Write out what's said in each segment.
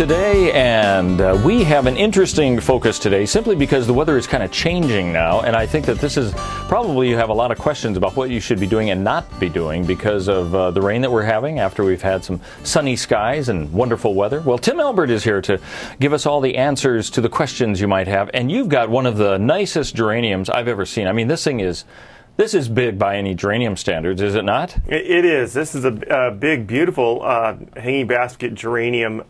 today, and we have an interesting focus today simply because the weather is kind of changing now, and I think that this is probably you have a lot of questions about what you should be doing and not be doing because of the rain that we're having after we've had some sunny skies and wonderful weather. Well, Tim Elbert is here to give us all the answers to the questions you might have, and you've got one of the nicest geraniums I've ever seen. I mean, this is big by any geranium standards, is it not? It is. This is a big, beautiful hanging basket geranium,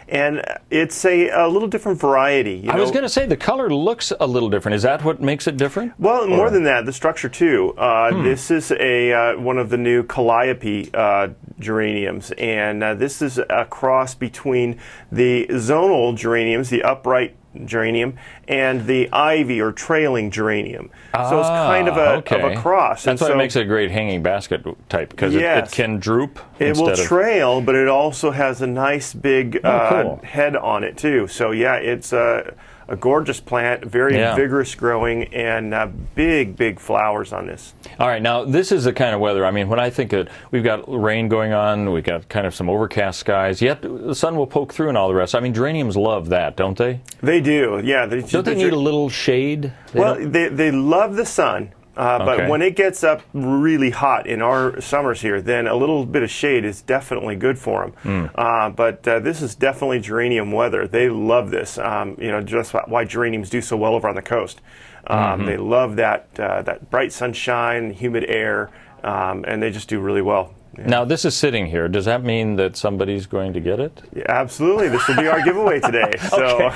and it's a little different variety. I was going to say the color looks a little different. Is that what makes it different? Well, more than that, the structure too. This is one of the new calliope geraniums, and this is a cross between the zonal geraniums, the upright geranium, and the ivy or trailing geranium. So it's kind of a cross. That's why it makes it a great hanging basket type, because it can droop. It will trail, but it also has a nice big head on it too. So yeah, it's a gorgeous plant, very vigorous growing, and big flowers on this. All right, now this is the kind of weather, I mean, when I think of, we've got rain going on, we've got kind of some overcast skies, yet the sun will poke through and all the rest. I mean, geraniums love that, don't they? They do, yeah. Don't they need a little shade? They love the sun. But when it gets up really hot in our summers here, then a little bit of shade is definitely good for them. But this is definitely geranium weather. They love this. You know, just why geraniums do so well over on the coast. They love that bright sunshine, humid air, and they just do really well. Yeah. Now, this is sitting here. Does that mean that somebody's going to get it? Yeah, absolutely. This will be our giveaway today. So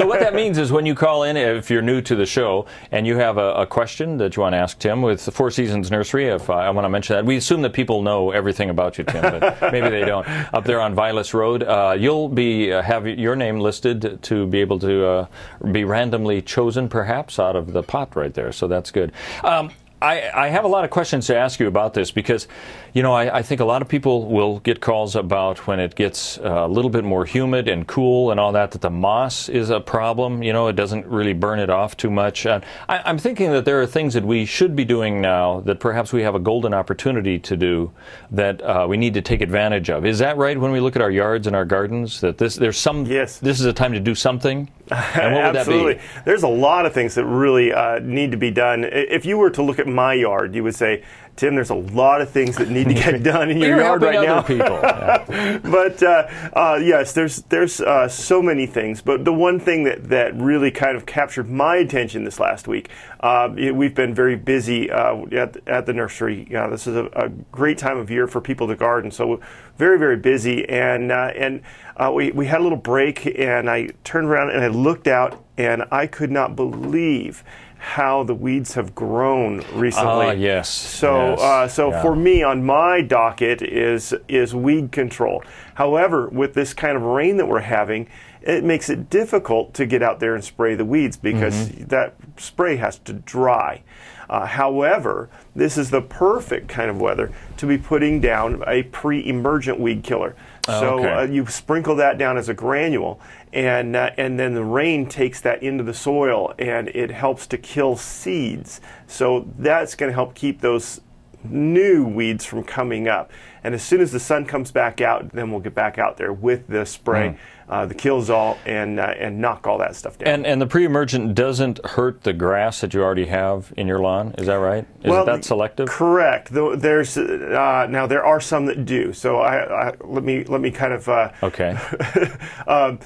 what that means is when you call in, if you're new to the show, and you have a question that you want to ask Tim with the Four Seasons Nursery, if I want to mention that. We assume that people know everything about you, Tim, but maybe they don't. Up there on Vilas Road, you'll be have your name listed to be able to be randomly chosen, perhaps, out of the pot right there. So that's good. I have a lot of questions to ask you about this because, you know, I think a lot of people will get calls about when it gets a little bit more humid and cool and all that the moss is a problem. You know, it doesn't really burn it off too much. I'm thinking that there are things that we should be doing now that perhaps we have a golden opportunity to do that we need to take advantage of. Is that right when we look at our yards and our gardens, that this is a time to do something? And what would Absolutely. that be? There's a lot of things that really need to be done. If you were to look at my yard, you would say, Tim, there's a lot of things that need to get done in your yard right now. People. Yeah. But yes, there's so many things. But the one thing that really kind of captured my attention this last week, we've been very busy at the nursery. This is a great time of year for people to garden. So very busy, and we had a little break, and I turned around and I looked out, and I could not believe how the weeds have grown recently. Yes. So, for me, on my docket is weed control. However, with this kind of rain that we're having, it makes it difficult to get out there and spray the weeds because that spray has to dry. However, this is the perfect kind of weather to be putting down a pre-emergent weed killer. So you sprinkle that down as a granule, and then the rain takes that into the soil, and it helps to kill seeds. So that's going to help keep those new weeds from coming up. And as soon as the sun comes back out, then we'll get back out there with the spray, the Killzall, and knock all that stuff down. And the pre-emergent doesn't hurt the grass that you already have in your lawn, is that right? Is that selective? Correct. There's now there are some that do. So let me kind of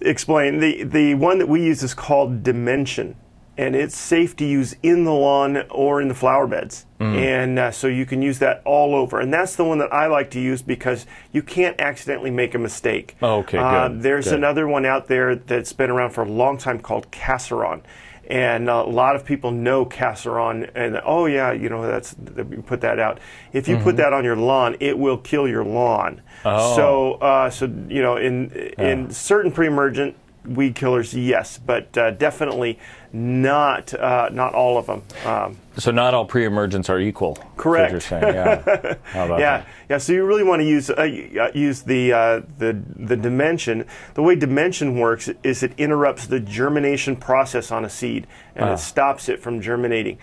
explain. The one that we use is called Dimension, and it's safe to use in the lawn or in the flower beds. And so you can use that all over. And that's the one that I like to use because you can't accidentally make a mistake. Good. There's another one out there that's been around for a long time called Casseron. And a lot of people know Casseron, and oh yeah, you know, you put that out. If you put that on your lawn, it will kill your lawn. So you know, in certain pre-emergent weed killers, yes, but definitely not all of them. So not all pre-emergents are equal. Correct. That's what you're saying. Yeah. How about that? Yeah. So you really want to use the Dimension. The way Dimension works is it interrupts the germination process on a seed, and it stops it from germinating.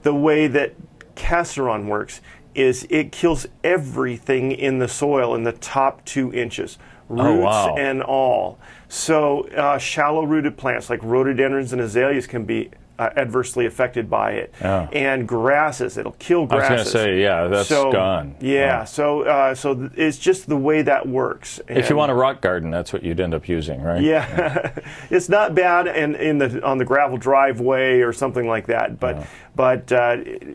The way that Casseron works is it kills everything in the soil in the top 2 inches. roots and all. So shallow-rooted plants like rhododendrons and azaleas can be adversely affected by it. And grasses, it'll kill grasses. I was going to say, yeah, that's gone. Yeah, so it's just the way that works. And if you want a rock garden, that's what you'd end up using, right? Yeah, it's not bad on the gravel driveway or something like that, but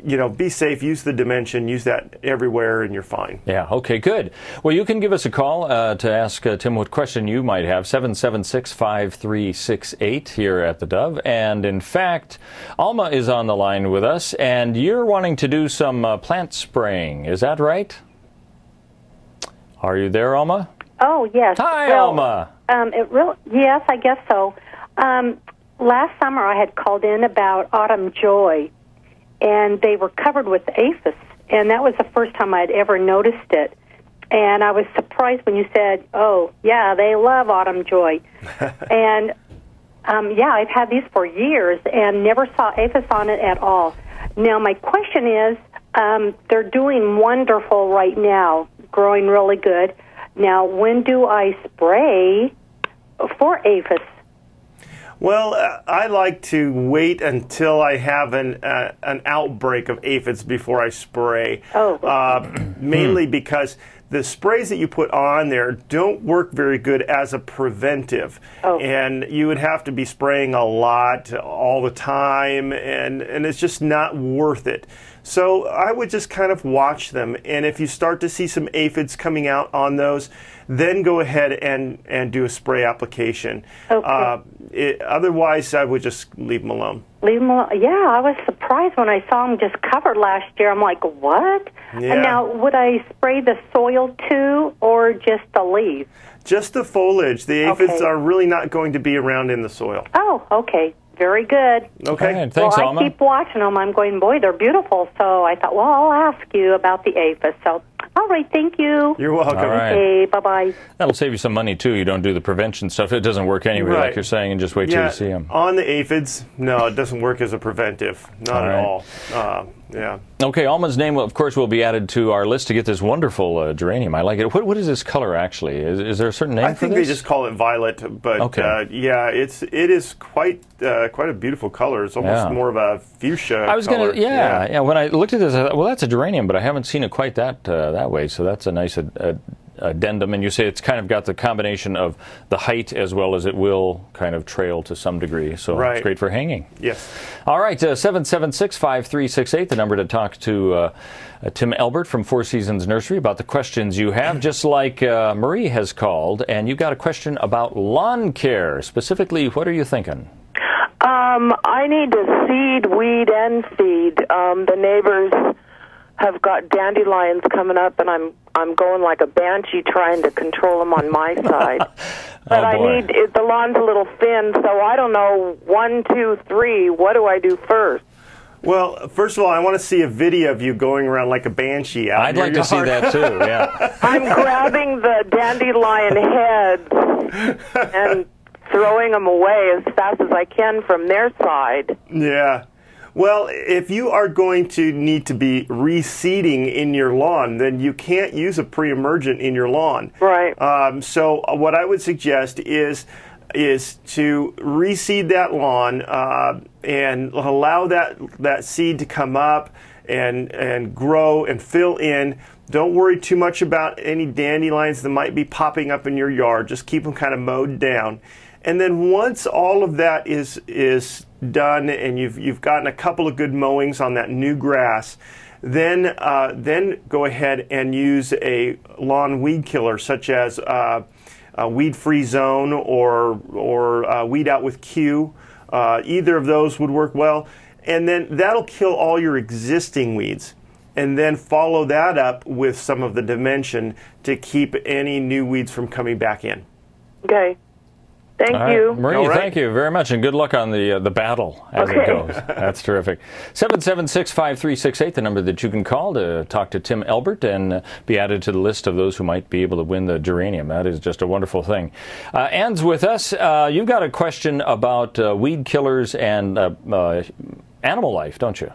you know, be safe, use the dimension, use that everywhere, and you're fine. Yeah, okay, good. Well, you can give us a call to ask Tim what question you might have, 776-5368 here at the Dove. And in fact, Alma is on the line with us, and you're wanting to do some plant spraying. Is that right? Are you there, Alma? Oh, yes. Hi, Alma. Yes, I guess so. Last summer I had called in about autumn joy, and they were covered with aphis, and that was the first time I'd ever noticed it. And I was surprised when you said, oh, yeah, they love autumn joy. And yeah, I've had these for years and never saw aphis on it at all. Now, my question is, they're doing wonderful right now, growing really good. Now, when do I spray for aphis? Well, I like to wait until I have an outbreak of aphids before I spray. Mainly because the sprays that you put on there don't work very good as a preventive. And you would have to be spraying a lot all the time, and it's just not worth it. So I would just kind of watch them, and if you start to see some aphids coming out on those, then go ahead and do a spray application. Otherwise, I would just leave them alone. Leave them alone. Yeah, I was surprised when I saw them just covered last year. I'm like, what? Yeah. And now, would I spray the soil too, or just the leaves? Just the foliage. The aphids are really not going to be around in the soil. Oh, okay. Very good. Okay. Right, thanks, well, Alma. I keep watching them. I'm going, boy, they're beautiful. So I thought, well, I'll ask you about the aphis. So, all right, thank you. You're welcome. All right. Okay, bye-bye. That'll save you some money, too. You don't do the prevention stuff. It doesn't work anyway, like you're saying, and just wait till you see them. On the aphids, no, it doesn't work as a preventive. Not at all. Yeah. Okay, Alma's name, of course, will be added to our list to get this wonderful geranium. I like it. What is this color, actually? Is there a certain name for this? I think they just call it violet, but yeah, it is quite a beautiful color. It's almost more of a fuchsia I was color. Yeah. When I looked at this, I thought, well, that's a geranium, but I haven't seen it quite that way, so that's a nice addendum. And you say it's kind of got the combination of the height as well as it will kind of trail to some degree, so it's great for hanging. Yes. All right, 776-5368, the number to talk to Tim Elbert from Four Seasons Nursery about the questions you have, just like Marie has called, and you've got a question about lawn care. Specifically, what are you thinking? I need to seed, weed, and feed. The neighbors have got dandelions coming up, and I'm going like a banshee trying to control them on my side. But I need the lawn's a little thin, so I don't know. 1, 2, 3. What do I do first? Well, first of all, I want to see a video of you going around like a banshee out. I'd like to see that too. Yeah. I'm grabbing the dandelion heads and throwing them away as fast as I can from their side. Yeah. Well, if you are going to need to be reseeding in your lawn, then you can't use a pre-emergent in your lawn. Right. So what I would suggest is to reseed that lawn and allow that seed to come up and grow and fill in. Don't worry too much about any dandelions that might be popping up in your yard. Just keep them kind of mowed down. And then once all of that is done and you've gotten a couple of good mowings on that new grass, then go ahead and use a lawn weed killer such as a weed-free zone or weed out with Q. Either of those would work well, and then that'll kill all your existing weeds. And then follow that up with some of the dimension to keep any new weeds from coming back in. Okay. Thank you. Marie, thank you very much, and good luck on the battle as it goes. That's terrific. 776-5368, the number that you can call to talk to Tim Elbert and be added to the list of those who might be able to win the geranium. That is just a wonderful thing. Ann's with us. You've got a question about weed killers and animal life, don't you?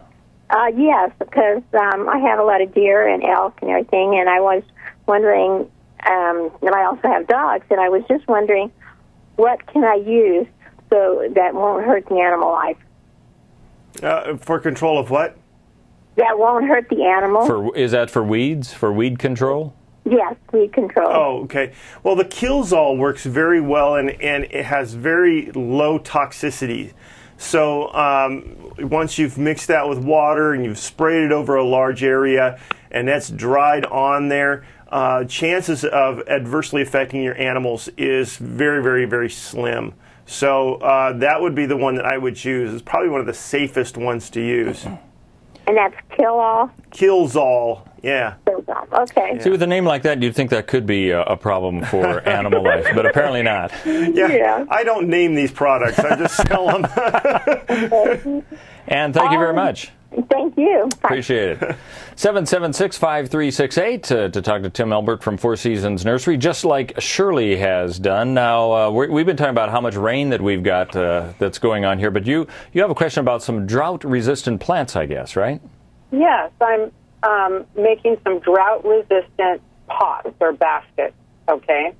Yes, because I have a lot of deer and elk and everything, and I was wondering, and I also have dogs, and I was just wondering, what can I use so that won't hurt the animal life? For control of what? That won't hurt the animal. Is that for weeds? For weed control? Yes, weed control. Oh, okay. Well, the Killzall works very well, and it has very low toxicity. So once you've mixed that with water and you've sprayed it over a large area and that's dried on there, chances of adversely affecting your animals is very, very, very slim. So that would be the one that I would choose. It's probably one of the safest ones to use. And that's Kill-All? Killzall, yeah. Killzall, okay. See, with a name like that, you'd think that could be a problem for animal life, but apparently not. Yeah, I don't name these products. I just sell them. And thank you very much. Thank you. Appreciate it. 776-5368 to talk to Tim Elbert from Four Seasons Nursery, just like Shirley has done. Now, we've been talking about how much rain that we've got that's going on here, but you have a question about some drought-resistant plants, I guess, right? Yes, I'm making some drought-resistant pots or baskets, okay?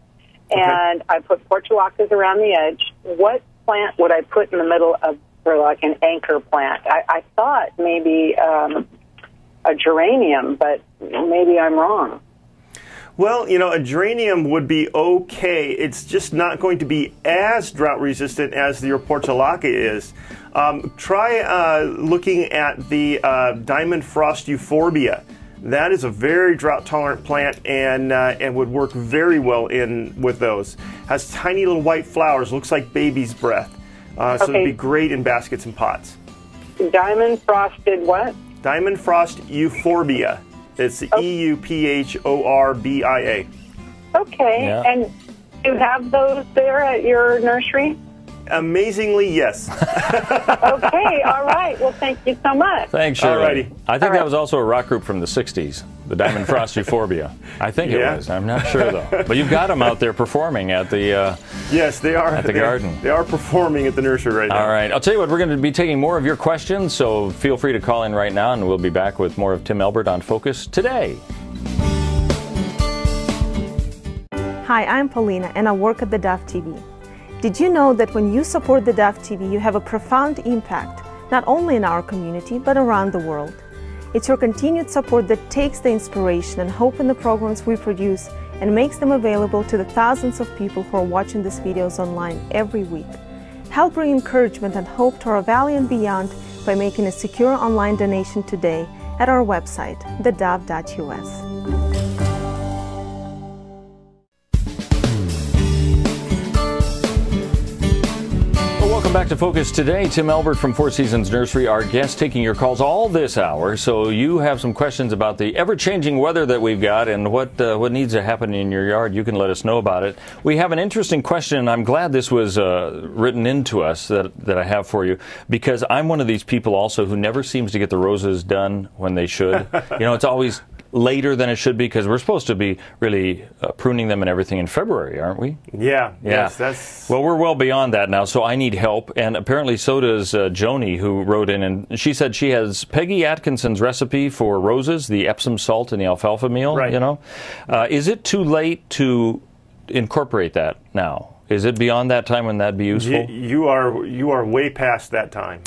And I put portulacas around the edge. What plant would I put in the middle of for like an anchor plant? I thought maybe a geranium, but maybe I'm wrong. Well, you know, a geranium would be okay. It's just not going to be as drought resistant as your portulaca is. Try looking at the diamond frost euphorbia. That is a very drought tolerant plant and would work very well with those. Has tiny little white flowers, looks like baby's breath. So it'd be great in baskets and pots. Diamond frosted what? Diamond frost euphorbia. It's EUPHORBIA. Okay, Yeah. and you have those there at your nursery? Amazingly, yes. Okay, all right. Well, thank you so much. Thanks, Shirley. Alrighty. I think that was also a rock group from the 60s, the Diamond Frost Euphorbia. I think it was. I'm not sure, though. But you've got them out there performing at the yes, they are. at the garden. They are performing at the nursery right now. All right. I'll tell you what, we're going to be taking more of your questions, so feel free to call in right now, and we'll be back with more of Tim Elbert on Focus today. Hi, I'm Paulina, and I work at theDove TV. Did you know that when you support theDove TV, you have a profound impact, not only in our community, but around the world? It's your continued support that takes the inspiration and hope in the programs we produce and makes them available to the thousands of people who are watching these videos online every week. Help bring encouragement and hope to our valley and beyond by making a secure online donation today at our website, thedove.us. Welcome back to Focus today. Tim Elbert from Four Seasons Nursery, our guest, taking your calls all this hour. So you have some questions about the ever-changing weather that we've got and what needs to happen in your yard. You can let us know about it. We have an interesting question, and I'm glad this was written into us that I have for you, because I'm one of these people also who never seems to get the roses done when they should. You know, it's always later than it should be, because we're supposed to be really pruning them and everything in February, aren't we? Yeah. Yes, that's... Well, we're well beyond that now, so I need help, and apparently so does Joni, who wrote in, and she said she has Peggy Atkinson's recipe for roses, the Epsom salt and the alfalfa meal, right. You know. Is it too late to incorporate that now? Is it beyond that time when that'd be useful? You are way past that time.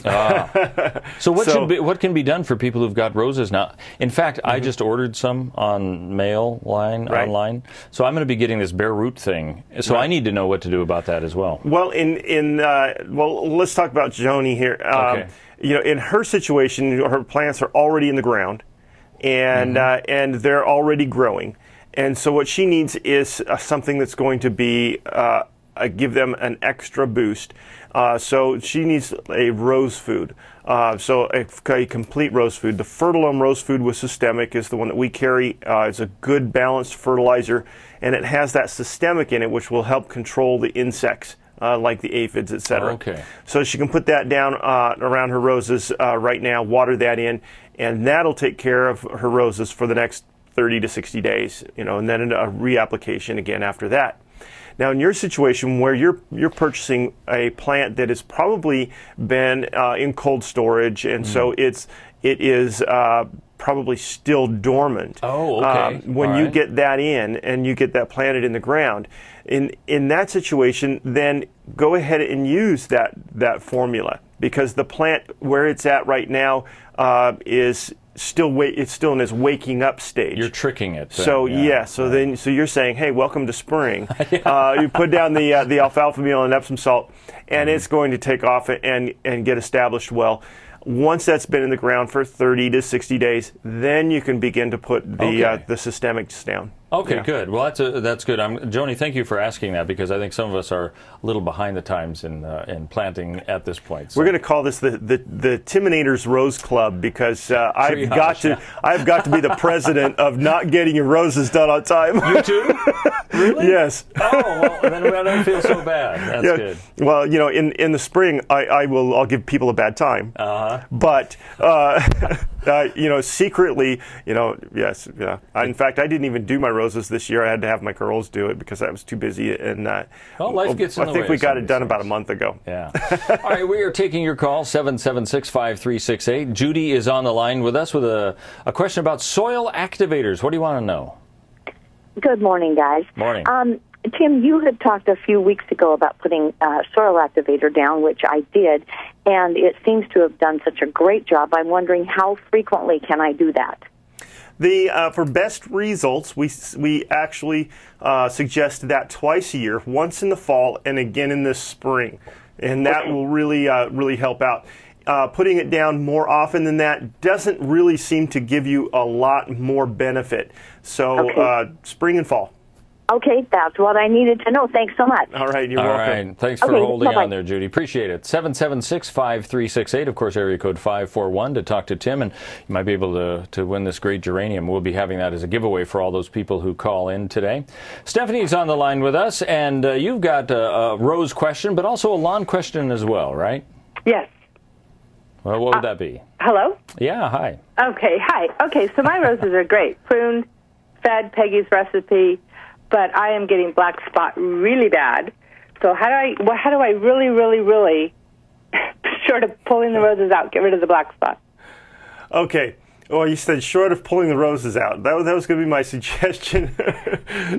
So what can be done for people who've got roses now? In fact, I just ordered some on online. So I'm going to be getting this bare root thing. So I need to know what to do about that as well. Well, well, let's talk about Joni here. Okay. You know, in her situation, her plants are already in the ground, and and they're already growing. And so what she needs is something that's going to be give them an extra boost. So she needs a rose food. So a complete rose food. The Fertilome rose food with systemic is the one that we carry. It's a good balanced fertilizer, and it has that systemic in it, which will help control the insects like the aphids, etc. Okay. So she can put that down around her roses right now, water that in, and that'll take care of her roses for the next 30 to 60 days, you know, and then a reapplication again after that. Now, in your situation where you're purchasing a plant that has probably been in cold storage, and so it is probably still dormant. Oh, okay. When you get that in and you get that planted in the ground, in that situation, then go ahead and use that formula, because the plant where it's at right now is it's still in its waking up stage. You're tricking it. Then. So so you're saying, hey, welcome to spring. You put down the alfalfa meal and Epsom salt, and it's going to take off and get established well. Once that's been in the ground for 30 to 60 days, then you can begin to put the systemics down. Okay, good. Well, that's good. Joni, thank you for asking that, because I think some of us are a little behind the times in planting at this point. So. We're going to call this the Timinators Rose Club, because I've got to be the president of not getting your roses done on time. You too? Really? Yes. Oh, well, then I don't feel so bad. That's good. Well, in the spring, I'll give people a bad time. But secretly, yes, yeah. In fact, I didn't even do my roses this year. I had to have my girls do it because I was too busy. And life gets in the way. I think we got it done about a month ago. Yeah. All right, we are taking your call, 776-5368. Judy is on the line with us with a question about soil activators. What do you want to know? Good morning, guys. Morning. Tim, you had talked a few weeks ago about putting soil activator down, which I did, and it seems to have done such a great job. I'm wondering, how frequently can I do that? For best results, we actually suggest that twice a year, once in the fall and again in the spring, and that will really help out. Putting it down more often than that doesn't really seem to give you a lot more benefit. So spring and fall. Okay, that's what I needed to know. Thanks so much. All right, you're welcome. All right, thanks for holding on there, Judy. Appreciate it. 776-5368, of course, area code 541 to talk to Tim, and you might be able to win this great geranium. We'll be having that as a giveaway for all those people who call in today. Stephanie's on the line with us, and you've got a rose question, but also a lawn question as well, right? Yes. Well, what would that be? Hello? Yeah, hi. Okay, hi. Okay, so my roses are great. Pruned, fed, Peggy's recipe, but I am getting black spot really bad. So how do I really, short of pulling the roses out, get rid of the black spot? Okay. Well, you said short of pulling the roses out. That was going to be my suggestion.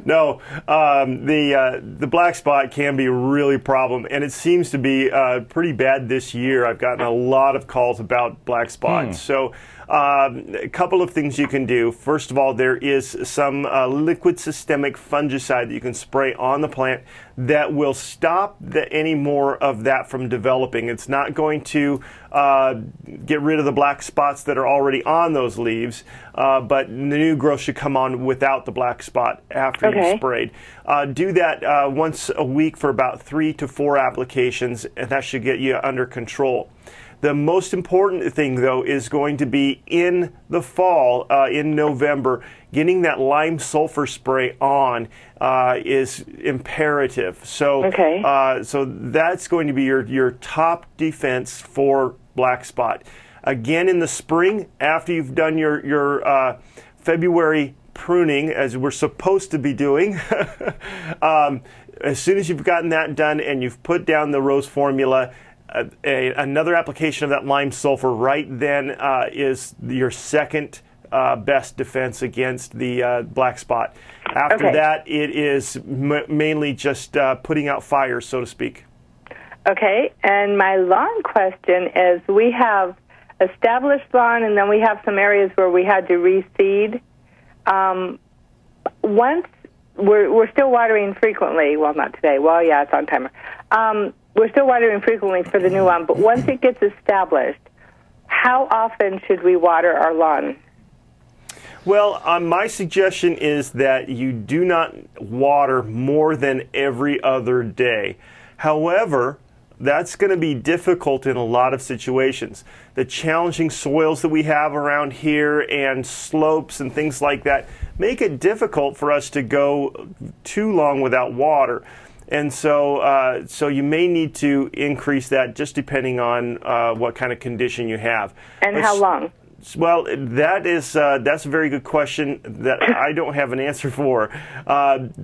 No, the black spot can be a really problem, and it seems to be pretty bad this year. I've gotten a lot of calls about black spots. So a couple of things you can do. First of all, there is some liquid systemic fungicide that you can spray on the plant that will stop any more of that from developing. It's not going to get rid of the black spots that are already on those leaves, but the new growth should come on without the black spot after you've sprayed. Do that once a week for about 3 to 4 applications, and that should get you under control. The most important thing, though, is going to be in the fall, in November, getting that lime sulfur spray on is imperative. So, so that's going to be your top defense for black spot. Again, in the spring, after you've done your February pruning, as we're supposed to be doing, as soon as you've gotten that done and you've put down the rose formula, another application of that lime sulfur right then is your second best defense against the black spot. After that, it is mainly just putting out fires, so to speak. Okay, and my lawn question is, we have established lawn, and then we have some areas where we had to reseed. Once we're still watering frequently. Well, not today. Well, yeah, it's on timer. We're still watering frequently for the new lawn, but once it gets established, how often should we water our lawn? Well, my suggestion is that you do not water more than every other day. However, that's going to be difficult in a lot of situations. The challenging soils that we have around here and slopes and things like that make it difficult for us to go too long without water. And so so you may need to increase that just depending on what kind of condition you have. And how long? Well, that's a very good question that I don't have an answer for.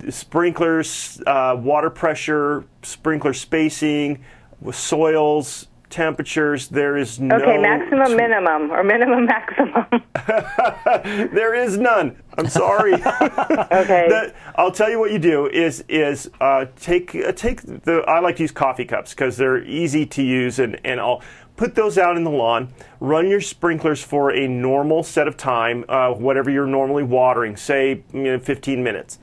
Sprinklers, water pressure, sprinkler spacing, soils, temperatures. There is no... Okay, maximum, minimum, or minimum, maximum. There is none. I'm sorry. Okay. I'll tell you what you do is take the... I like to use coffee cups because they're easy to use, and I'll put those out in the lawn. Run your sprinklers for a normal set of time, whatever you're normally watering, say 15 minutes.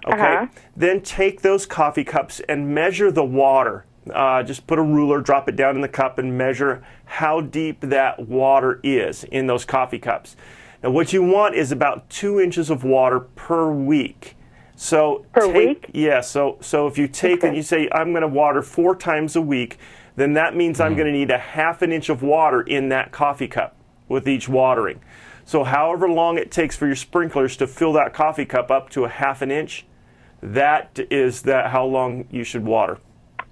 Okay. Then take those coffee cups and measure the water. Just put a ruler, drop it down in the cup, and measure how deep that water is in those coffee cups. Now, what you want is about 2 inches of water per week. So per week? Yeah. So if you take and you say, I'm going to water 4 times a week, then that means I'm going to need a ½ an inch of water in that coffee cup with each watering. So however long it takes for your sprinklers to fill that coffee cup up to a ½ an inch, that is how long you should water.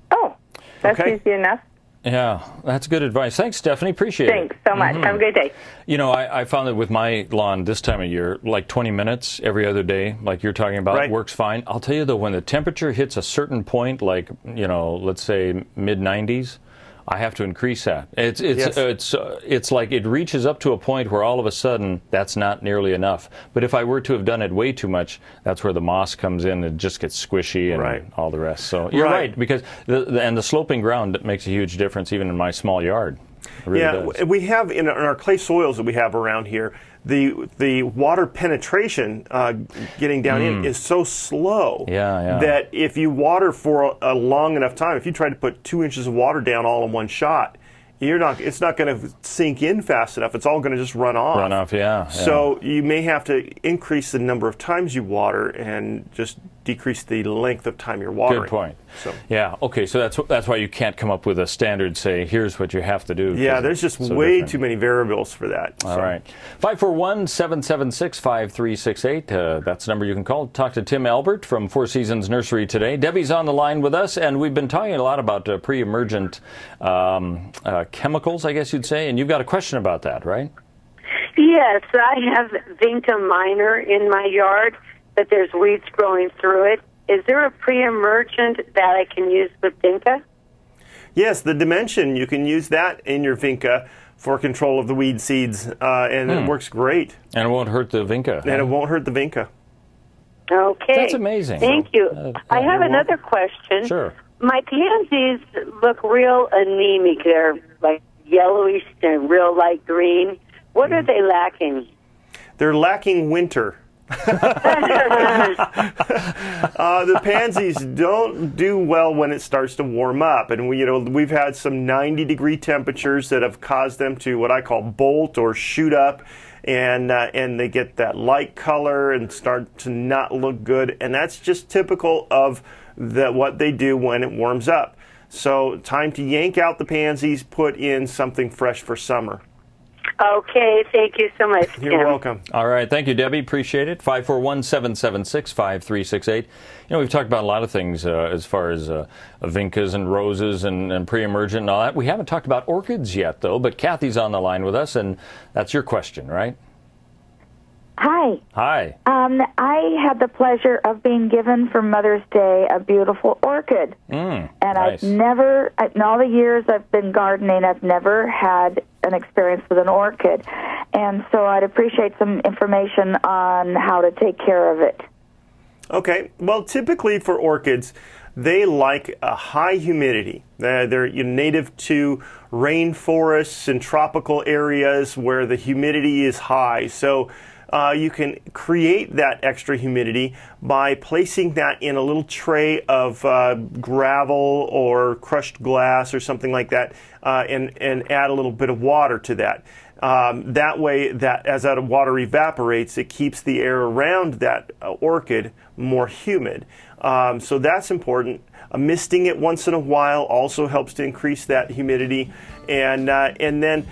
Oh, that's easy enough. Yeah, that's good advice. Thanks, Stephanie. Appreciate it. Thanks so much. Have a great day. You know, I found that with my lawn this time of year, like 20 minutes every other day, like you're talking about, works fine. I'll tell you, though, when the temperature hits a certain point, like, let's say mid-90s, I have to increase that. It's like it reaches up to a point where all of a sudden that's not nearly enough. But if I were to have done it way too much, that's where the moss comes in and it just gets squishy and all the rest. So you're right, because the sloping ground makes a huge difference even in my small yard. It really does. We have in our clay soils that we have around here, the water penetration getting down in is so slow that if you water for a long enough time, if you try to put 2 inches of water down all in one shot, it's not going to sink in fast enough. It's all going to just run off. Run off, yeah. So you may have to increase the number of times you water and just decrease the length of time you're watering. Good point. So. Yeah, okay, so that's why you can't come up with a standard, say, here's what you have to do. Yeah, there's just way too many variables for that. All right. 541-776-5368. That's the number you can call. Talk to Tim Elbert from Four Seasons Nursery today. Debbie's on the line with us, and we've been talking a lot about pre-emergent chemicals, I guess you'd say, and you've got a question about that, right? Yes, I have Vinca minor in my yard, but there's weeds growing through it. Is there a pre-emergent that I can use with Vinca? Yes, the Dimension, you can use that in your Vinca for control of the weed seeds, and it works great. And it won't hurt the Vinca. And it won't hurt the Vinca. Okay. That's amazing. Thank you. I have another question. Sure. My pansies look real anemic. They're like yellowish and real light green. What are they lacking? They're lacking winter. The pansies don't do well when it starts to warm up, and we've had some 90-degree temperatures that have caused them to what I call bolt or shoot up, and they get that light color and start to not look good, and that's just typical of what they do when it warms up. So time to yank out the pansies, put in something fresh for summer. Okay, thank you so much, Tim. You're welcome. All right, thank you, Debbie. Appreciate it. 541-776-5368. We've talked about a lot of things as far as vincas and roses and pre-emergent and all that. We haven't talked about orchids yet, though, but Kathy's on the line with us, and that's your question, right? Hi. Hi. I had the pleasure of being given for Mother's Day a beautiful orchid. And nice. I've never, in all the years I've been gardening, I've never had an experience with an orchid. And so I'd appreciate some information on how to take care of it. Okay. Well, typically for orchids, they like a high humidity. They're native to rainforests and tropical areas where the humidity is high. So you can create that extra humidity by placing that in a little tray of gravel or crushed glass or something like that, and add a little bit of water to that. That way, as that water evaporates, it keeps the air around that orchid more humid. So that's important. Misting it once in a while also helps to increase that humidity, and then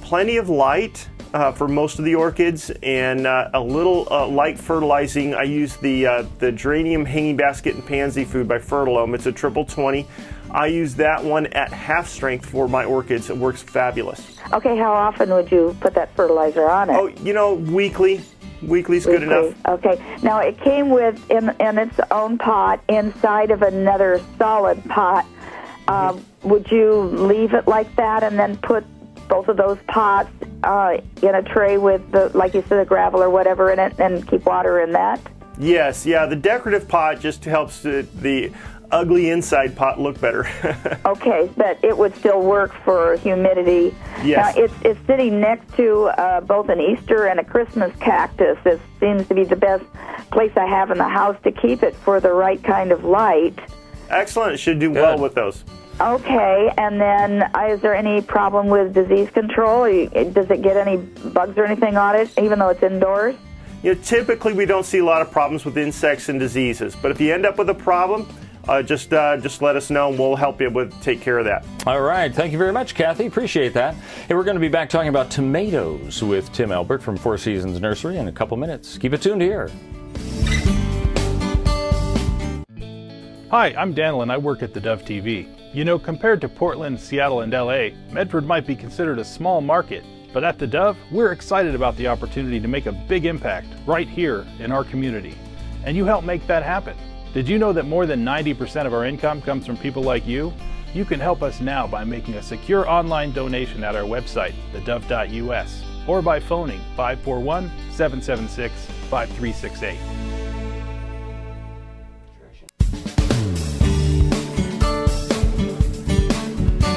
plenty of light for most of the orchids, and a little light fertilizing. I use the geranium hanging basket and pansy food by Fertilome. It's a 20/20. I use that one at half strength for my orchids. It works fabulous. Okay, how often would you put that fertilizer on it? Oh, weekly. Weekly's good enough. Okay. Now, it came with, in its own pot, inside of another solid pot, would you leave it like that and then put both of those pots in a tray with, like you said, the gravel or whatever in it, and keep water in that? Yes, yeah, the decorative pot just helps the ugly inside pot look better. Okay, but it would still work for humidity. Yes. It's sitting next to both an Easter and a Christmas cactus. It seems to be the best place I have in the house to keep it for the right kind of light. Excellent. It should do well with those. Okay, and then is there any problem with disease control? Does it get any bugs or anything on it, even though it's indoors? You know, typically we don't see a lot of problems with insects and diseases, but if you end up with a problem, just let us know and we'll help you take care of that. All right. Thank you very much, Kathy. Appreciate that. Hey, we're going to be back talking about tomatoes with Tim Elbert from Four Seasons Nursery in a couple minutes. Keep it tuned here. Hi, I'm Daniel and I work at theDove TV. You know, compared to Portland, Seattle, and LA, Medford might be considered a small market, but at theDove, we're excited about the opportunity to make a big impact right here in our community. And you help make that happen. Did you know that more than 90% of our income comes from people like you? You can help us now by making a secure online donation at our website, thedove.us, or by phoning 541-776-5368.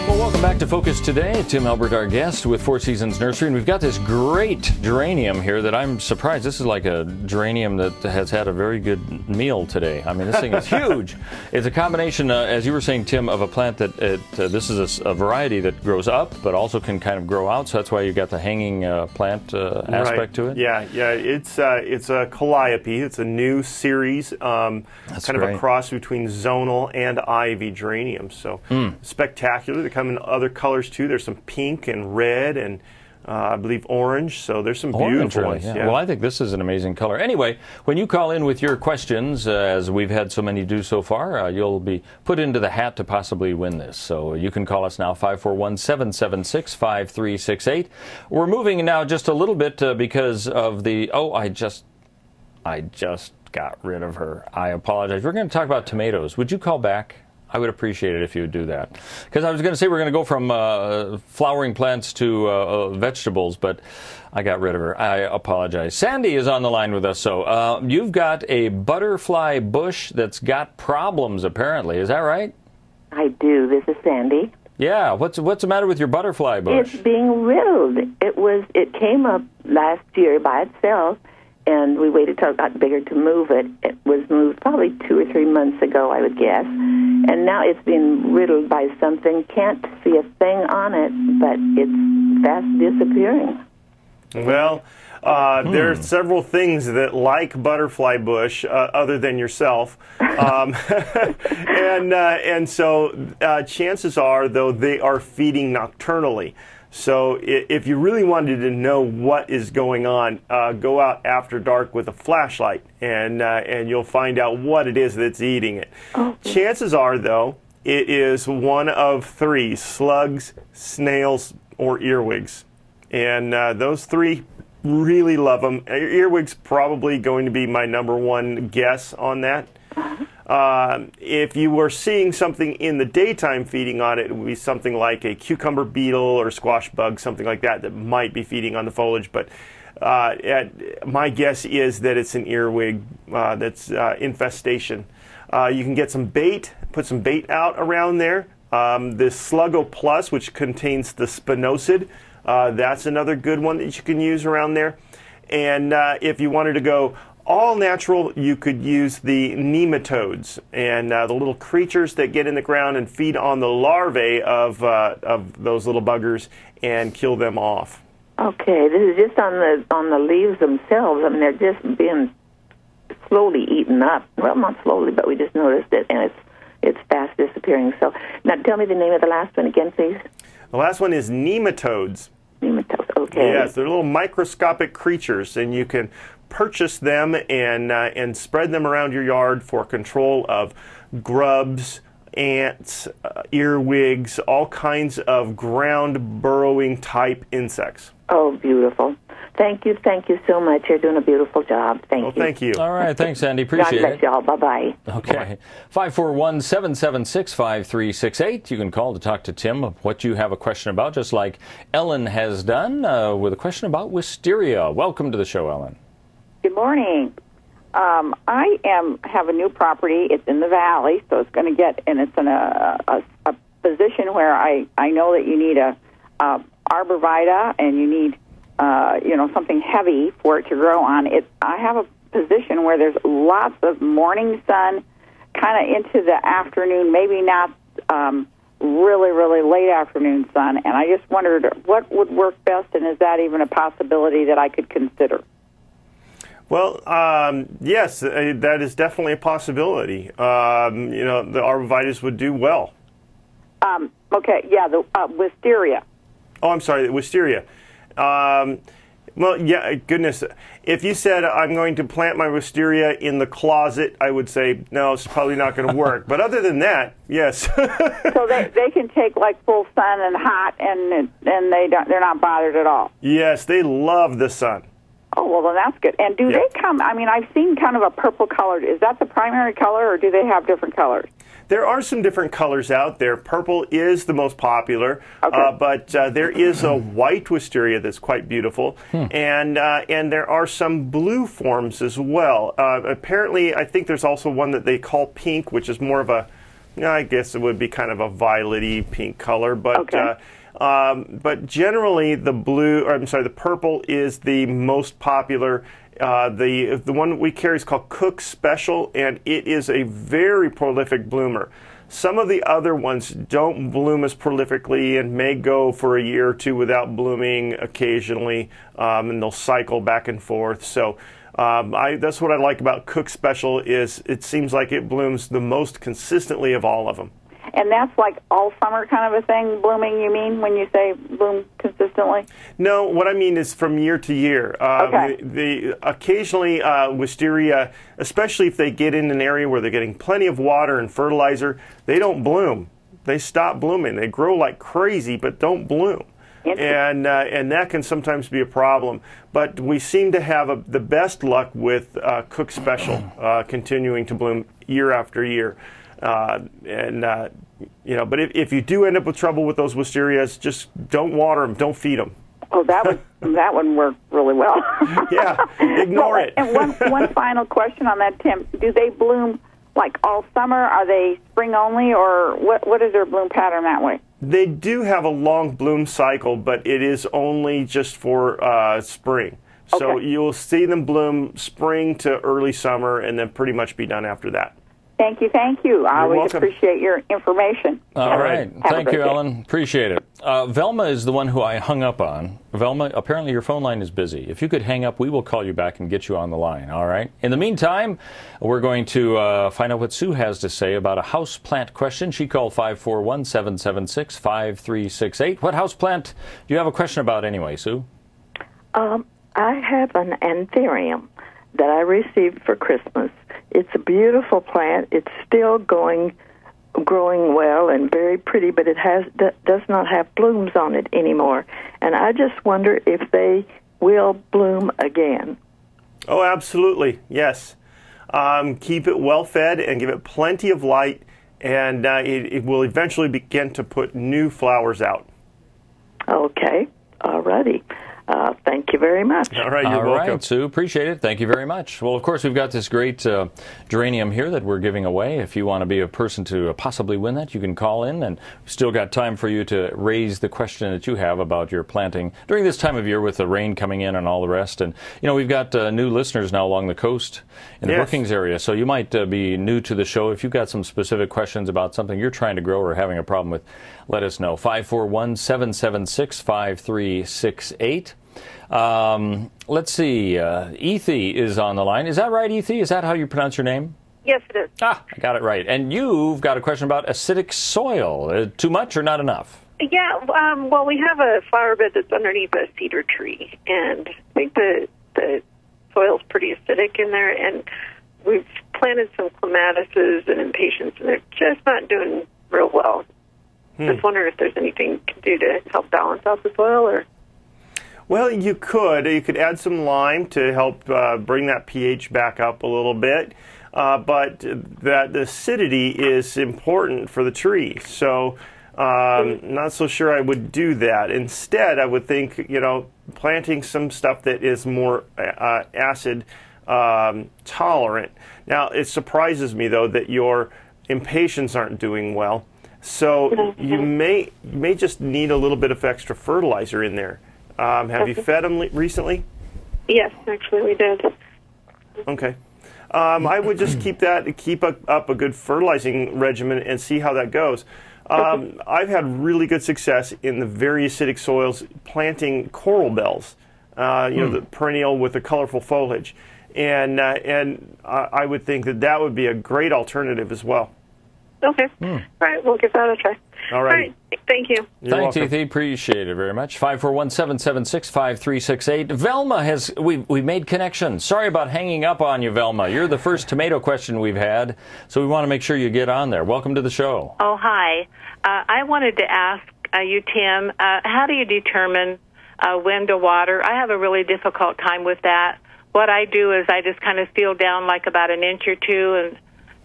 Welcome back to Focus Today. Tim Elbert, our guest with Four Seasons Nursery, and we've got this great geranium here that I'm surprised. This is like a geranium that has had a very good meal today. I mean, this thing is huge. It's a combination, as you were saying, Tim, of a plant that this is a variety that grows up, but also can kind of grow out. So that's why you got the hanging plant aspect to it. Yeah. It's a calliope. It's a new series, kind of a cross between zonal and ivy geranium. So spectacular. They come in other colors too. There's some pink and red and I believe orange. So there's some beautiful ones. Yeah. Well, I think this is an amazing color. Anyway, when you call in with your questions, as we've had so many do so far, you'll be put into the hat to possibly win this. So you can call us now, 541-776-5368. We're moving now just a little bit because of the, I just got rid of her. I apologize. We're going to talk about tomatoes. Would you call back? I would appreciate it if you would do that. Because I was going to say we're going to go from flowering plants to vegetables, but I got rid of her. I apologize. Sandy is on the line with us. So you've got a butterfly bush that's got problems, apparently. Is that right? I do. This is Sandy. Yeah. What's the matter with your butterfly bush? It's being riddled. It came up last year by itself, and we waited till it got bigger to move it. It was moved probably 2 or 3 months ago, I would guess. And now it's been riddled by something. Can't see a thing on it, but it's fast disappearing. Well, there are several things that like butterfly bush other than yourself. And so chances are, though, they are feeding nocturnally. So if you really wanted to know what is going on, go out after dark with a flashlight, and you'll find out what it is that's eating it. Okay. Chances are, though, it is one of 3: slugs, snails, or earwigs. And those 3 really love them. Earwigs probably going to be my #1 guess on that. If you were seeing something in the daytime feeding on it, it would be something like a cucumber beetle or squash bug, something like that might be feeding on the foliage. But my guess is that it's an earwig that's infestation. You can get some bait, put some bait out around there. The Sluggo Plus, which contains the spinosad, that's another good one that you can use around there. And if you wanted to go all natural, you could use the nematodes, and the little creatures that get in the ground and feed on the larvae of those little buggers and kill them off. Okay, this is just on the leaves themselves. I mean, they're just being slowly eaten up. Well, not slowly, but we just noticed it, and it's fast disappearing. So now tell me the name of the last one again, please. The last one is nematodes. Nematodes, okay. Yes, they're little microscopic creatures, and you can purchase them and spread them around your yard for control of grubs, ants, earwigs, all kinds of ground burrowing type insects. Oh, beautiful. Thank you so much. You're doing a beautiful job. Thank you. Thank you. All right, thanks, Sandy. Appreciate it. God bless y'all. Bye-bye. Okay. 541-776-5368. You can call to talk to Tim of what you have a question about, just like Ellen has done with a question about wisteria. Welcome to the show, Ellen. Good morning. I have a new property. It's in the valley, so it's going to get, and it's in a position where I know that you need a arborvitae and you need something heavy for it to grow on. I have a position where there's lots of morning sun, kind of into the afternoon, maybe not really, really late afternoon sun. And I just wondered what would work best, and is that even a possibility that I could consider? Well, yes, that is definitely a possibility. The arborvitaes would do well. Okay, yeah, the wisteria. Oh, I'm sorry, wisteria. Well, yeah, goodness. If you said I'm going to plant my wisteria in the closet, I would say, no, it's probably not going to work. But other than that, yes. So they can take like full sun and hot, and they're not bothered at all. Yes, they love the sun. Oh, well, then that's good. And do they come, I mean, I've seen kind of a purple colored. Is that the primary color, or do they have different colors? There are some different colors out there. Purple is the most popular, but there is a white wisteria that's quite beautiful, and there are some blue forms as well. Apparently, I think there's also one that they call pink, which is more of a, I guess it would be kind of a violet-y pink color, but but generally the purple is the most popular. The one we carry is called Cook Special, and it is a very prolific bloomer. Some of the other ones don't bloom as prolifically and may go for a year or two without blooming occasionally, and they'll cycle back and forth. So that's what I like about Cook Special, is it seems like it blooms the most consistently of all of them. And that's like all summer kind of a thing, blooming, you mean, when you say bloom consistently? No, what I mean is from year to year. Occasionally, wisteria, especially if they get in an area where they're getting plenty of water and fertilizer, they don't bloom. They stop blooming. They grow like crazy, but don't bloom. And that can sometimes be a problem. But we seem to have the best luck with Cook Special continuing to bloom year after year. But if you do end up with trouble with those wisterias, just don't water them, don't feed them. Oh, that would work really well. Yeah, ignore it. And one final question on that, Tim. Do they bloom like all summer? Are they spring only, or what is their bloom pattern that way? They do have a long bloom cycle, but it is only just for spring. So you'll see them bloom spring to early summer, and then pretty much be done after that. Thank you. I always welcome. Appreciate your information. All right. Thank you, Ellen. Appreciate it. Velma is the one who I hung up on. Velma, apparently your phone line is busy. If you could hang up, we will call you back and get you on the line, all right? In the meantime, we're going to find out what Sue has to say about a house plant question. She called 541-776-5368. What house plant do you have a question about anyway, Sue? I have an anthurium that I received for Christmas. It's a beautiful plant. It's still growing well and very pretty, but it does not have blooms on it anymore. And I just wonder if they will bloom again. Oh, absolutely, yes. Keep it well fed and give it plenty of light, and it will eventually begin to put new flowers out. Okay, all righty. Thank you very much. All right, you're welcome. All right, Sue, appreciate it. Thank you very much. Well, of course, we've got this great geranium here that we're giving away. If you want to be a person to possibly win that, you can call in, and we've still got time for you to raise the question that you have about your planting during this time of year with the rain coming in and all the rest. And, we've got new listeners now along the coast in the Brookings area, so you might be new to the show. If you've got some specific questions about something you're trying to grow or having a problem with, let us know. 541-776-5368. Let's see. Ethy is on the line. Is that right, Ethy? Is that how you pronounce your name? Yes, it is. I got it right. And you've got a question about acidic soil. Too much or not enough? Yeah, well, we have a flower bed that's underneath a cedar tree, and I think the soil's pretty acidic in there, and we've planted some clematises and impatiens, and they're just not doing real well. Just wondering if there's anything you can do to help balance out the soil, or... Well, you could add some lime to help bring that pH back up a little bit, but that the acidity is important for the tree. So, not so sure I would do that. Instead, I would think, planting some stuff that is more acid tolerant. Now, it surprises me though that your impatiens aren't doing well. So you may just need a little bit of extra fertilizer in there. Have you fed them recently? Yes, actually we did. Okay. I would just keep up a good fertilizing regimen and see how that goes. I've had really good success in the very acidic soils planting coral bells, the perennial with the colorful foliage. And I would think that would be a great alternative as well. Okay. All right, we'll give that a try. All right. Thank you. Thanks, Ethan. Appreciate it very much. 541-776-5368. Velma we made connections. Sorry about hanging up on you, Velma. You're the first tomato question we've had, so we want to make sure you get on there. Welcome to the show. Oh, hi. I wanted to ask you, Tim, how do you determine when to water? I have a really difficult time with that. What I do is I just kind of feel down like about an inch or two and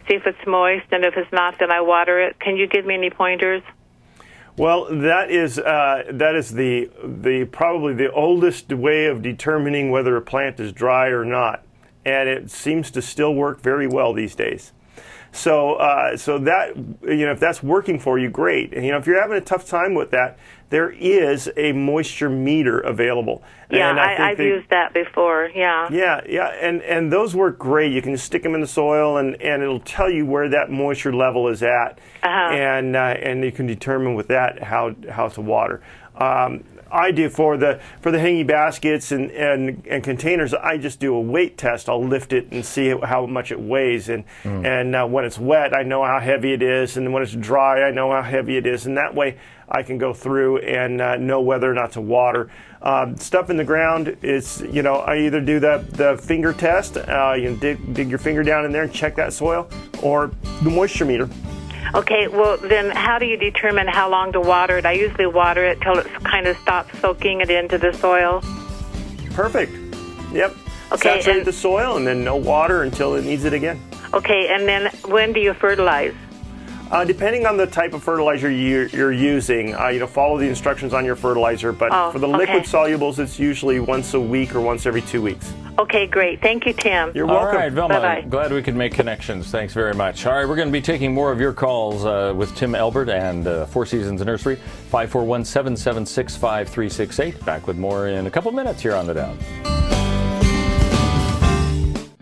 see if it's moist, and if it's not, then I water it. Can you give me any pointers? Well, that is the probably the oldest way of determining whether a plant is dry or not, and it seems to still work very well these days. So that if that's working for you, great. And if you're having a tough time with that, there is a moisture meter available. Yeah, and I've used that before. Yeah. Yeah, and those work great. You can just stick them in the soil, and it'll tell you where that moisture level is at, and you can determine with that how to water. I do for the hanging baskets and containers. I just do a weight test. I'll lift it and see how much it weighs, and when it's wet, I know how heavy it is, and when it's dry, I know how heavy it is, and that way I can go through and know whether or not to water. Stuff in the ground is, I either do the finger test, dig your finger down in there and check that soil, or the moisture meter. Okay, well, then how do you determine how long to water it? I usually water it till it kind of stops soaking it into the soil. Perfect. Yep. Okay, saturate the soil, and then no water until it needs it again. Okay, and then when do you fertilize? Depending on the type of fertilizer you're using, follow the instructions on your fertilizer. But for the liquid solubles, it's usually once a week or once every 2 weeks. Okay, great. Thank you, Tim. You're welcome. All right, Velma, Bye-bye. Glad we could make connections. Thanks very much. All right, we're going to be taking more of your calls with Tim Elbert and Four Seasons Nursery. 541-776-5368. Back with more in a couple minutes here on the Dove.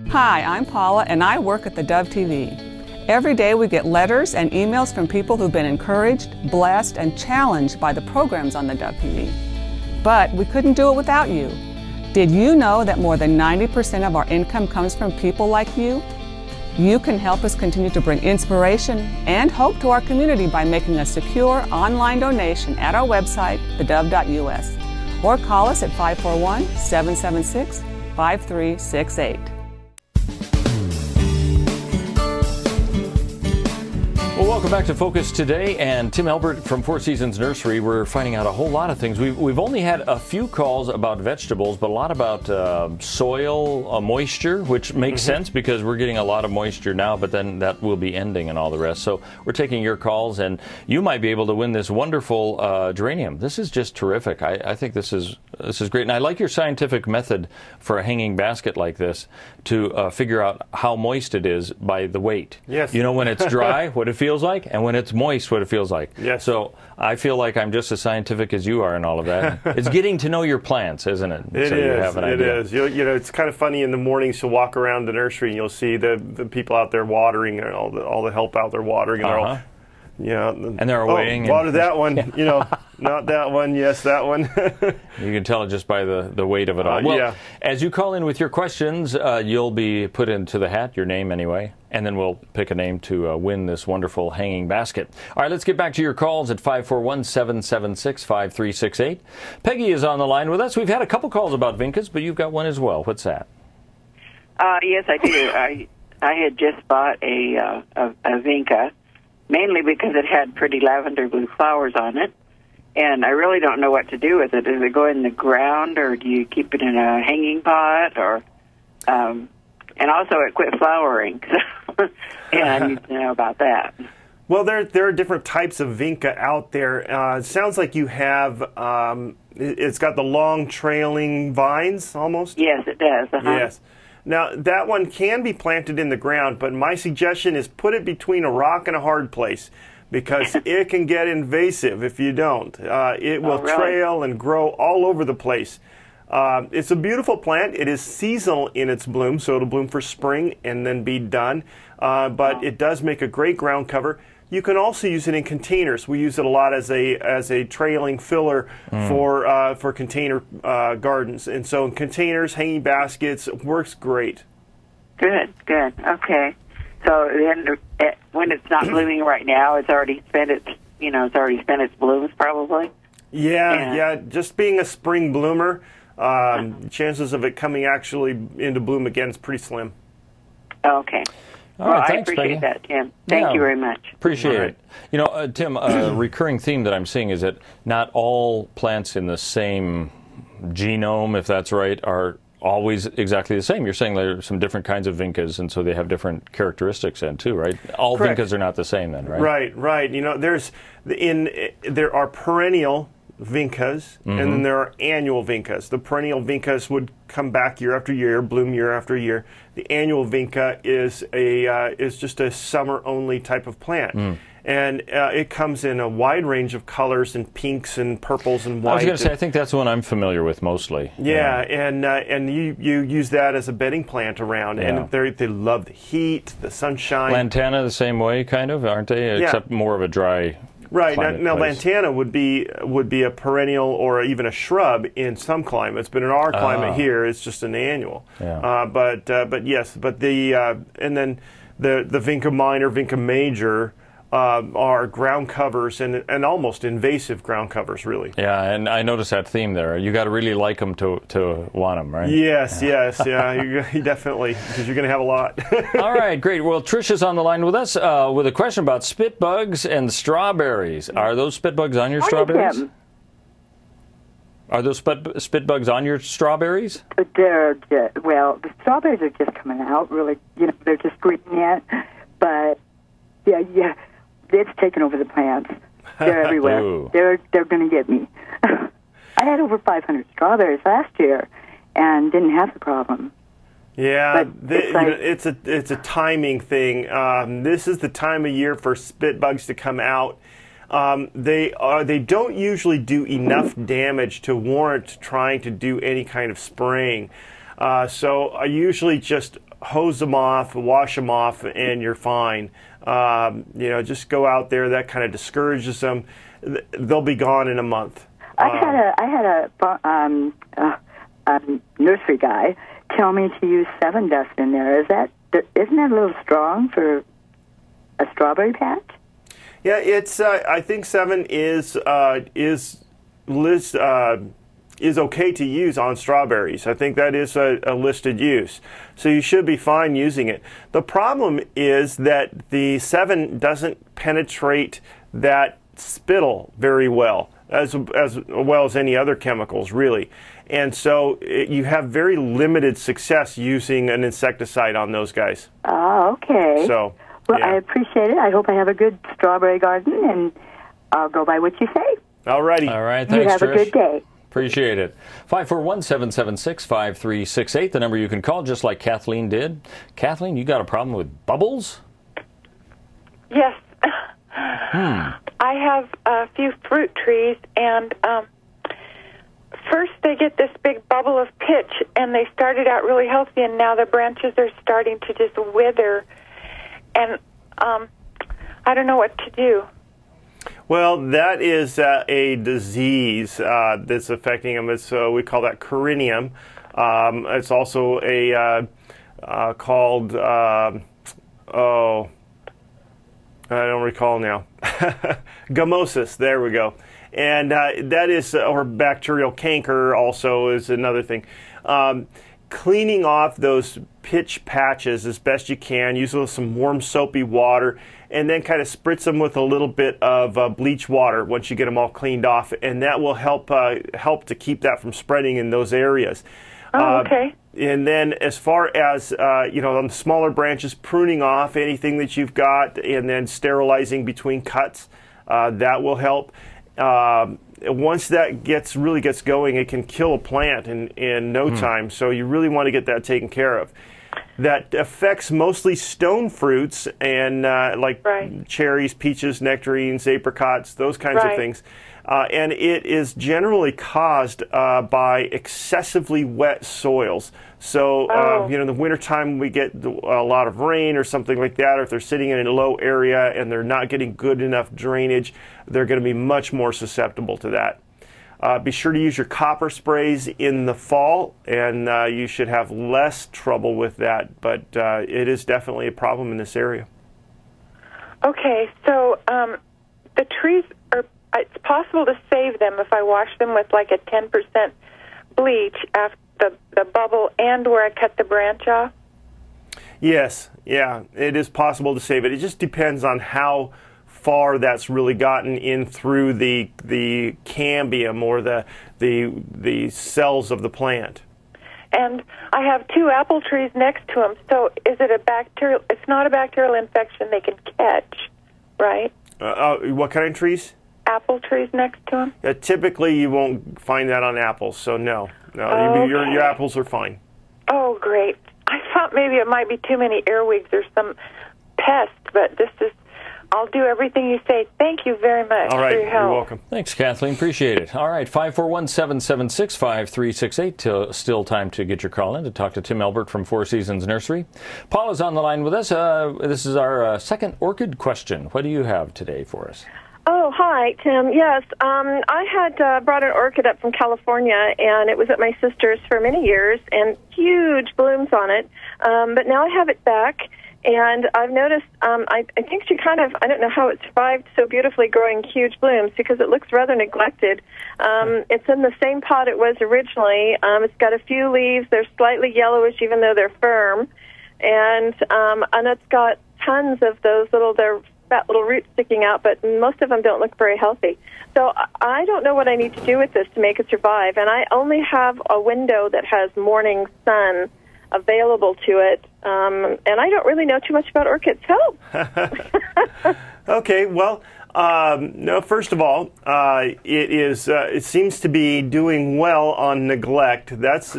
Hi, I'm Paula, and I work at the Dove TV. Every day we get letters and emails from people who've been encouraged, blessed, and challenged by the programs on the Dove TV. But we couldn't do it without you. Did you know that more than 90% of our income comes from people like you? You can help us continue to bring inspiration and hope to our community by making a secure online donation at our website, thedove.us, or call us at 541-776-5368. Well, welcome back to Focus Today, and Tim Elbert from Four Seasons Nursery. We're finding out a whole lot of things. We've only had a few calls about vegetables, but a lot about soil moisture, which makes sense because we're getting a lot of moisture now, but then that will be ending and all the rest. So we're taking your calls, and you might be able to win this wonderful geranium. This is just terrific. I think this is great, and I like your scientific method for a hanging basket like this to figure out how moist it is by the weight. Yes. You know, when it's dry, what it feels like, and when it's moist, what it feels like. Yes. So I feel like I'm just as scientific as you are in all of that. It's getting to know your plants, isn't it? It so is. You have an idea. Is. It's kind of funny in the mornings to walk around the nursery and you'll see the people out there watering, and all the help out there watering, and they're all, and they're weighing. Water that one, not that one. Yes, that one. You can tell it just by the weight of it all. Well, as you call in with your questions, you'll be put into the hat, your name anyway, and then we'll pick a name to win this wonderful hanging basket. All right, let's get back to your calls at 541-776-5368. Peggy is on the line with us. We've had a couple calls about vincas, but you've got one as well. What's that? Yes, I do. I had just bought a vinca, mainly because it had pretty lavender blue flowers on it. and I really don't know what to do with it. Does it go in the ground, or do you keep it in a hanging pot, or and also it quit flowering, so and I need to know about that. Well, there are different types of vinca out there. It sounds like you have, it's got the long trailing vines almost? Yes, it does. Yes. Now, that one can be planted in the ground, but my suggestion is put it between a rock and a hard place, because it can get invasive if you don't. It will trail and grow all over the place. It's a beautiful plant. It is seasonal in its bloom, so it'll bloom for spring and then be done. But it does make a great ground cover. You can also use it in containers. We use it a lot as a trailing filler for container gardens. And so in containers, hanging baskets, it works great. Good, good. Okay. So then, when it's not blooming right now, it's already spent its, it's already spent its blooms, probably. Yeah. Just being a spring bloomer, chances of it coming actually into bloom again is pretty slim. Okay. All right, well, thanks, I appreciate Peggy. that, Tim. Thank you very much. Appreciate it. Tim, a recurring theme that I'm seeing is that not all plants in the same genome, if that's right, are always exactly the same. You're saying there are some different kinds of vincas, and so they have different characteristics then too, right? All Correct. vincas are not the same then, right? Right. There are perennial vincas, and then there are annual vincas. The perennial vincas would come back year after year, bloom year after year. The annual vinca is just a summer-only type of plant. And it comes in a wide range of colors and pinks and purples and white. I was going to say, I think that's the one I'm familiar with mostly. Yeah, and you use that as a bedding plant around, and they love the heat, the sunshine. Lantana the same way, kind of, aren't they? Except more of a dry. Right. Now lantana would be a perennial or even a shrub in some climates, but in our climate here, it's just an annual. Yeah. But yes, and then the vinca minor, vinca major are ground covers and almost invasive ground covers, really. Yeah, and I noticed that theme there. You got to really like them to want them, right? Yes, you definitely, because you're going to have a lot. All right, great. Well, Trisha's on the line with us with a question about spit bugs and strawberries. Are those spit bugs on your strawberries? Are those spit bugs on your strawberries? Well, the strawberries are just coming out, really. They're just green yet. But, yeah. It's taken over the plants. They're everywhere. They're going to get me. I had over 500 strawberries last year and didn't have the problem. Yeah, it's a timing thing. This is the time of year for spit bugs to come out. They don't usually do enough damage to warrant trying to do any kind of spraying. So I usually just hose them off, wash them off, and you're fine. Just go out there. That kind of discourages them. They'll be gone in a month. I had a nursery guy tell me to use 7 dust in there. Isn't that a little strong for a strawberry patch? Yeah, it's. I think 7 is okay to use on strawberries. I think that is a listed use. So you should be fine using it. The problem is that the 7 doesn't penetrate that spittle very well, as well as any other chemicals, really. And so you have very limited success using an insecticide on those guys. Oh, okay. So, well, I appreciate it. I hope I have a good strawberry garden, and I'll go by what you say. All righty. All right, thanks, You have Trish. a good day. Appreciate it. 541-776-5368, the number you can call, just like Kathleen did. Kathleen, you got a problem with bubbles? Yes. I have a few fruit trees, and first they get this big bubble of pitch, and they started out really healthy, and now the branches are starting to just wither, and I don't know what to do. Well, that is a disease that's affecting them. We call that corinium. It's also called, I don't recall now. Gummosis, there we go. And that is, or bacterial canker also is another thing. cleaning off those pitch patches as best you can. Use some warm soapy water, and then kind of spritz them with a little bit of bleach water once you get them all cleaned off, and that will help to keep that from spreading in those areas. Oh, okay. And then as far as, on the smaller branches, pruning off anything that you've got, and then sterilizing between cuts, that will help. Once that really gets going, it can kill a plant in no time, so you really want to get that taken care of. That affects mostly stone fruits and cherries, peaches, nectarines, apricots, those kinds of things. And it is generally caused by excessively wet soils. So, in the wintertime we get a lot of rain or something like that, or if they're sitting in a low area and they're not getting good enough drainage, they're going to be much more susceptible to that. Be sure to use your copper sprays in the fall, and you should have less trouble with that, but it is definitely a problem in this area. Okay, so the trees it's possible to save them if I wash them with like a 10% bleach after the bubble and where I cut the branch off? Yes, yeah, it is possible to save it. It just depends on how far that's really gotten in through the cambium or the cells of the plant. And I have 2 apple trees next to them, so is it a bacterial? It's not a bacterial infection they can catch, right? What kind of trees? Apple trees next to them? Typically, you won't find that on apples, so no. Okay. Your apples are fine. Oh, great. I thought maybe it might be too many earwigs or some pest, but this is... I'll do everything you say. Thank you very much for your help. You're welcome. Thanks, Kathleen. Appreciate it. All right, 541-776-5368. Still time to get your call in to talk to Tim Elbert from Four Seasons Nursery. Paul is on the line with us. This is our second orchid question. What do you have today for us? Oh, hi, Tim. Yes, I had brought an orchid up from California, and it was at my sister's for many years, and huge blooms on it. But now I have it back. And I've noticed, I think she I don't know how it survived so beautifully growing huge blooms because it looks rather neglected. It's in the same pot it was originally. It's got a few leaves. They're slightly yellowish even though they're firm. And it's got tons of those they're fat little roots sticking out, but most of them don't look very healthy. So I don't know what I need to do with this to make it survive. And I only have a window that has morning sun available to it, and I don't really know too much about orchids. Help! Okay, well, no. First of all, it seems to be doing well on neglect. That's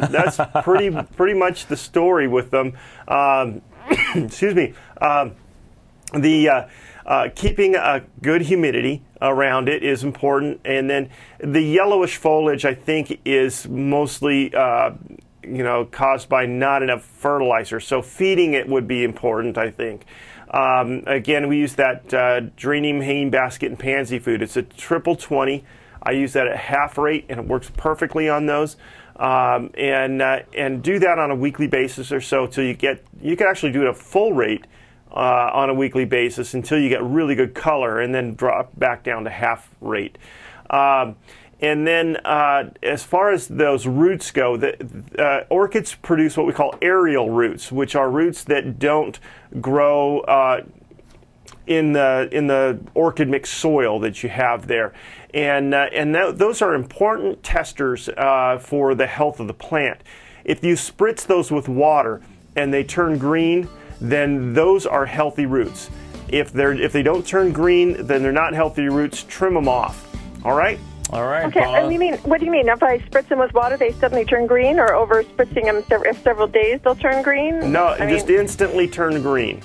pretty much the story with them. Excuse me. Keeping a good humidity around it is important, and then the yellowish foliage, I think, is mostly caused by not enough fertilizer. So feeding it would be important, I think. Again, we use that geranium hanging basket and pansy food. It's a triple 20. I use that at half rate, and it works perfectly on those. And do that on a weekly basis or so till you can actually do it at full rate on a weekly basis until you get really good color, and then drop back down to half rate. And then as far as those roots go, orchids produce what we call aerial roots, which are roots that don't grow in the orchid mix soil that you have there. And those are important testers for the health of the plant. If you spritz those with water and they turn green, then those are healthy roots. If they don't turn green, then they're not healthy roots. Trim them off. All right? All right, okay, Paula. and what do you mean? If I spritz them with water, they suddenly turn green, or over spritzing them several days, they'll turn green? No, just instantly turn green.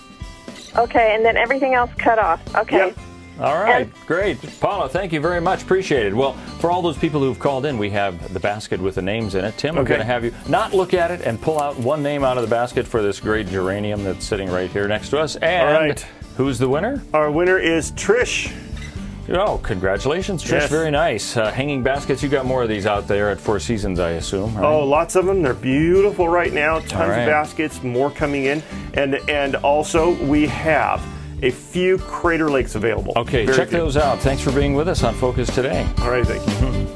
Okay, and then everything else cut off. Okay. Yep. All right, great. Paula, thank you very much. Appreciate it. Well, for all those people who've called in, we have the basket with the names in it. Tim, I'm going to have you not look at it and pull out one name out of the basket for this great geranium that's sitting right here next to us. And all right. Who's the winner? Our winner is Trish. Oh, congratulations, Trish. Yes. Very nice. Hanging baskets, you got more of these out there at Four Seasons, I assume, right? Oh, lots of them. They're beautiful right now. Tons of baskets, more coming in. And also, we have a few Crater Lakes available. Okay, check those out. Thanks for being with us on Focus today. All right, thank you.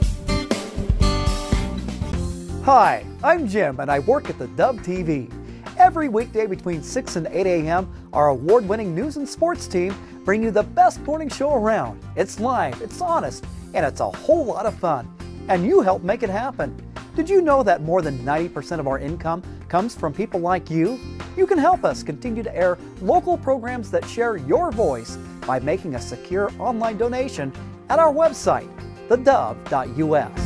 Hi, I'm Jim and I work at theDove TV. Every weekday between 6 and 8 a.m., our award-winning news and sports team bring you the best morning show around. It's live, it's honest, and it's a whole lot of fun. And you help make it happen. Did you know that more than 90% of our income comes from people like you? You can help us continue to air local programs that share your voice by making a secure online donation at our website, thedove.us.